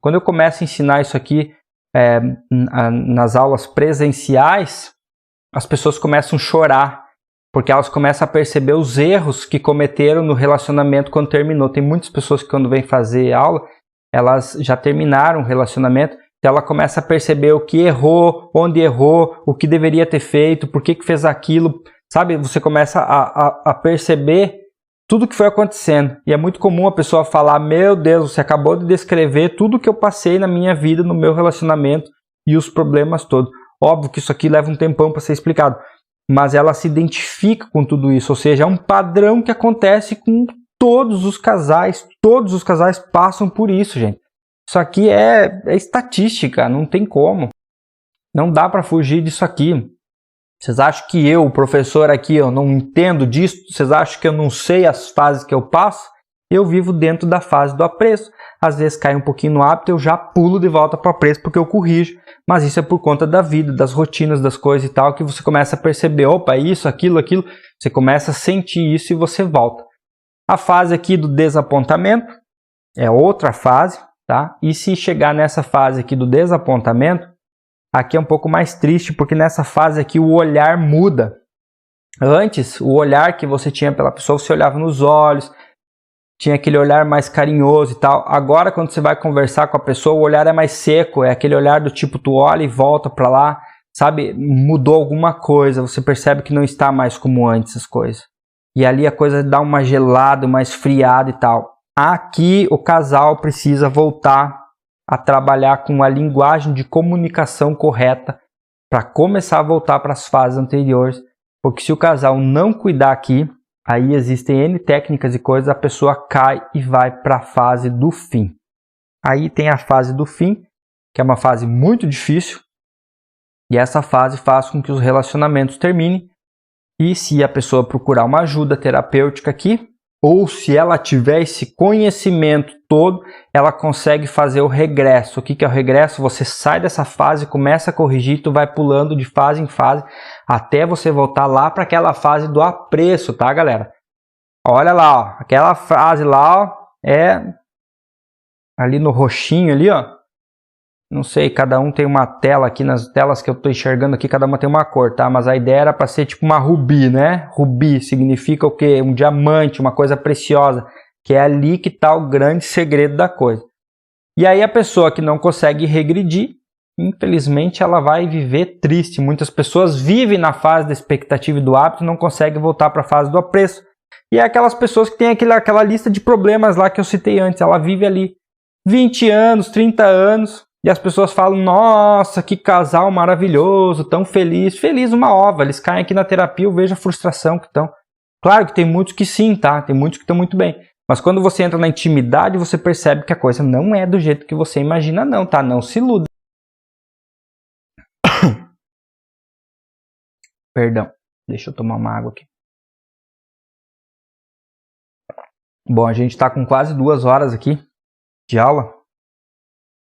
Quando eu começo a ensinar isso aqui nas aulas presenciais, as pessoas começam a chorar, porque elas começam a perceber os erros que cometeram no relacionamento quando terminou. Tem muitas pessoas que quando vêm fazer aula, elas já terminaram o relacionamento, então ela começa a perceber o que errou, onde errou, o que deveria ter feito, por que fez aquilo, sabe? Você começa a perceber tudo que foi acontecendo. E é muito comum a pessoa falar, meu Deus, você acabou de descrever tudo que eu passei na minha vida, no meu relacionamento e os problemas todos. Óbvio que isso aqui leva um tempão para ser explicado, mas ela se identifica com tudo isso, ou seja, é um padrão que acontece com todos os casais passam por isso, gente. Isso aqui é estatística, não tem como. Não dá para fugir disso aqui. Vocês acham que eu, o professor aqui, eu não entendo disso? Vocês acham que eu não sei as fases que eu passo? Eu vivo dentro da fase do apreço. Às vezes cai um pouquinho no hábito, eu já pulo de volta para o apreço porque eu corrijo. Mas isso é por conta da vida, das rotinas, das coisas e tal, que você começa a perceber, opa, isso, aquilo. Você começa a sentir isso e você volta. A fase aqui do desapontamento é outra fase, tá? E se chegar nessa fase aqui do desapontamento, aqui é um pouco mais triste, porque nessa fase aqui o olhar muda. Antes, o olhar que você tinha pela pessoa, você olhava nos olhos, tinha aquele olhar mais carinhoso e tal. Agora, quando você vai conversar com a pessoa, o olhar é mais seco, é aquele olhar do tipo, tu olha e volta pra lá, sabe? Mudou alguma coisa, você percebe que não está mais como antes as coisas. E ali a coisa dá uma gelada, uma esfriada e tal. Aqui o casal precisa voltar a trabalhar com a linguagem de comunicação correta para começar a voltar para as fases anteriores, porque se o casal não cuidar aqui, aí existem N técnicas e coisas, a pessoa cai e vai para a fase do fim. Aí tem a fase do fim, que é uma fase muito difícil, e essa fase faz com que os relacionamentos terminem, e se a pessoa procurar uma ajuda terapêutica aqui, ou se ela tiver esse conhecimento todo, ela consegue fazer o regresso. O que é o regresso? Você sai dessa fase, começa a corrigir, tu vai pulando de fase em fase, até você voltar lá para aquela fase do apreço, tá, galera? Olha lá, ó, aquela fase lá, ó, é ali no roxinho ali, ó. Não sei, cada um tem uma tela aqui, nas telas que eu estou enxergando aqui, cada uma tem uma cor, tá? Mas a ideia era para ser tipo uma rubi, né? Rubi significa o quê? Um diamante, uma coisa preciosa, que é ali que está o grande segredo da coisa. E aí a pessoa que não consegue regredir, infelizmente ela vai viver triste. Muitas pessoas vivem na fase da expectativa e do hábito e não conseguem voltar para a fase do apreço. E é aquelas pessoas que têm aquela lista de problemas lá que eu citei antes, ela vive ali 20 anos, 30 anos... E as pessoas falam, nossa, que casal maravilhoso, tão feliz. Feliz uma ova, eles caem aqui na terapia, eu vejo a frustração que estão. Claro que tem muitos que sim, tá? Tem muitos que estão muito bem. Mas quando você entra na intimidade, você percebe que a coisa não é do jeito que você imagina não, tá? Não se iluda. Perdão, deixa eu tomar uma água aqui. Bom, a gente está com quase 2 horas aqui de aula.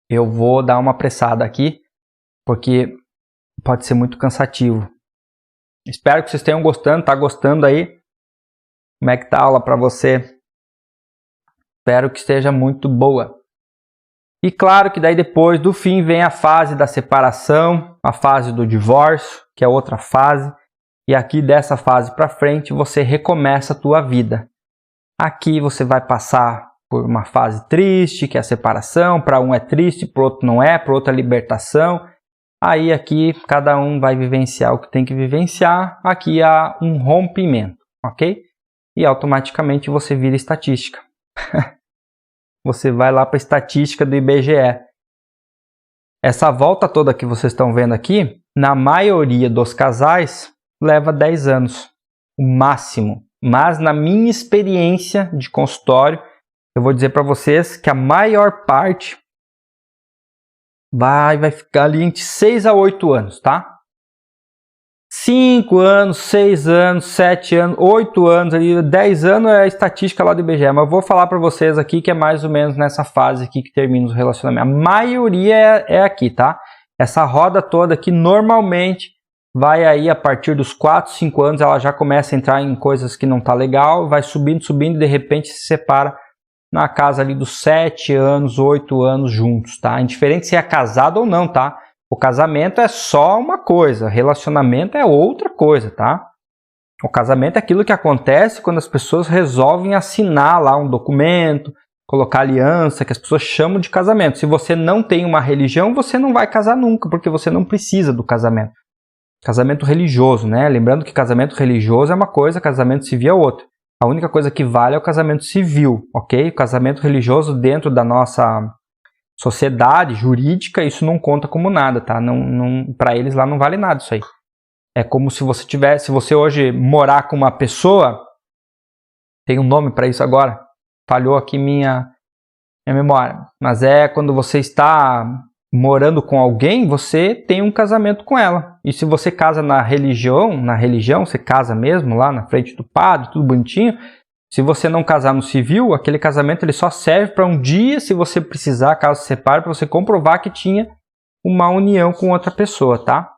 Eu vou dar uma apressada aqui, porque pode ser muito cansativo. Espero que vocês tenham gostando, tá gostando aí? Como é que tá a aula para você? Espero que esteja muito boa. E claro que daí depois do fim vem a fase da separação, a fase do divórcio, que é outra fase. E aqui dessa fase para frente você recomeça a tua vida. Aqui você vai passar por uma fase triste, que é a separação, para um é triste, para o outro não é, para o outro é libertação. Aí aqui cada um vai vivenciar o que tem que vivenciar, aqui há um rompimento, ok? E automaticamente você vira estatística. Você vai lá para a estatística do IBGE. Essa volta toda que vocês estão vendo aqui, na maioria dos casais, leva 10 anos, o máximo. Mas na minha experiência de consultório, eu vou dizer para vocês que a maior parte vai ficar ali entre 6 a 8 anos, tá? 5 anos, 6 anos, 7 anos, 8 anos, ali, 10 anos é a estatística lá do IBGE. Mas eu vou falar para vocês aqui que é mais ou menos nessa fase aqui que termina os relacionamentos. A maioria é aqui, tá? Essa roda toda aqui normalmente vai aí a partir dos 4, 5 anos, ela já começa a entrar em coisas que não tá legal, vai subindo, de repente se separa. na casa ali dos 7 anos, 8 anos juntos, tá? Indiferente se é casado ou não, tá? O casamento é só uma coisa, relacionamento é outra coisa, tá? O casamento é aquilo que acontece quando as pessoas resolvem assinar lá um documento, colocar aliança, que as pessoas chamam de casamento. Se você não tem uma religião, você não vai casar nunca, porque você não precisa do casamento. Casamento religioso, né? Lembrando que casamento religioso é uma coisa, casamento civil é outra. A única coisa que vale é o casamento civil, ok? O casamento religioso dentro da nossa sociedade jurídica, isso não conta como nada, tá? Para eles lá não vale nada isso aí. É como se você tivesse, se você hoje morar com uma pessoa, tem um nome para isso agora, falhou aqui minha memória, mas é quando você está morando com alguém, você tem um casamento com ela. E se você casa na religião, você casa mesmo lá na frente do padre, tudo bonitinho. Se você não casar no civil, aquele casamento ele só serve para um dia, se você precisar, caso se separe, para você comprovar que tinha uma união com outra pessoa, tá?